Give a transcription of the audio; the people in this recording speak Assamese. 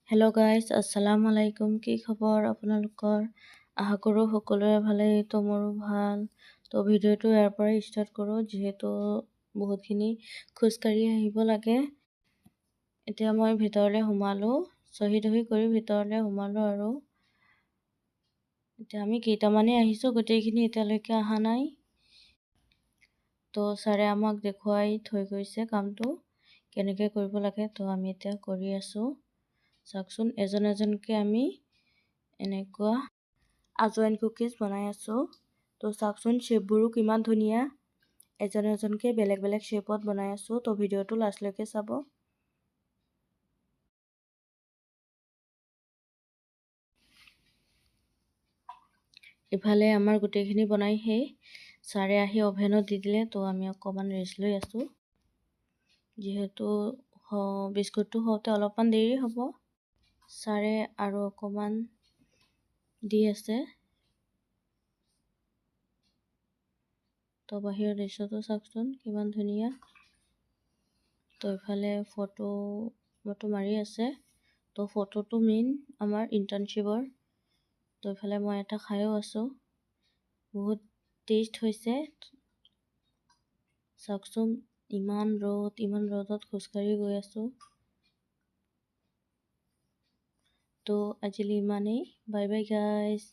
হেল্ল' গাইজ, আসসালামু আলাইকুম। কি খবৰ আপোনালোকৰ? আশা কৰোঁ সকলোৰে ভালেই। তো মোৰো ভাল। তো ভিডিঅ'টো ইয়াৰ পৰাই ষ্টাৰ্ট কৰোঁ, যিহেতু বহুতখিনি খোজকাঢ়ি আহিব লাগে। এতিয়া মই ভিতৰলৈ সোমালোঁ, চহী তহী কৰি ভিতৰলৈ সোমালোঁ আৰু এতিয়া আমি কেইটামানে আহিছোঁ, গোটেইখিনি এতিয়ালৈকে অহা নাই। তো ছাৰে আমাক দেখুৱাই থৈ গৈছে কামটো কেনেকৈ কৰিব লাগে। তো আমি এতিয়া কৰি আছোঁ। চাওকচোন, এজন এজনকৈ আমি এনেকুৱা আজৱাইন কুকিজ বনাই আছোঁ। তো চাওকচোন, শ্বেপবোৰো কিমান ধুনীয়া। এজন এজনকৈ বেলেগ বেলেগ শ্বেপত বনাই আছোঁ। তো ভিডিঅ'টো লাষ্টলৈকে চাব। ইফালে আমাৰ গোটেইখিনি বনাই ছাৰে আহি অভেনত দি দিলে। তো আমি অকণমান ৰেষ্ট লৈ আছোঁ, যিহেতু বিস্কুটটো হওঁতে অলপমান দেৰি হ'ব। ছাৰে আৰু অকণমান দি আছে। তো বাহিৰৰ দৃশ্যটো চাওকচোন কিমান ধুনীয়া। তো ইফালে ফটো মাৰি আছে। তো ফটোটো মেইন আমাৰ ইণ্টাৰ্ণশ্বিপৰ। তো ইফালে মই এটা খায়ো আছোঁ, বহুত টেষ্ট হৈছে। চাওকচোন, ইমান ৰ'দত খোজকাঢ়ি গৈ আছোঁ। তো আজিলৈ ইমানেই। Bye bye guys.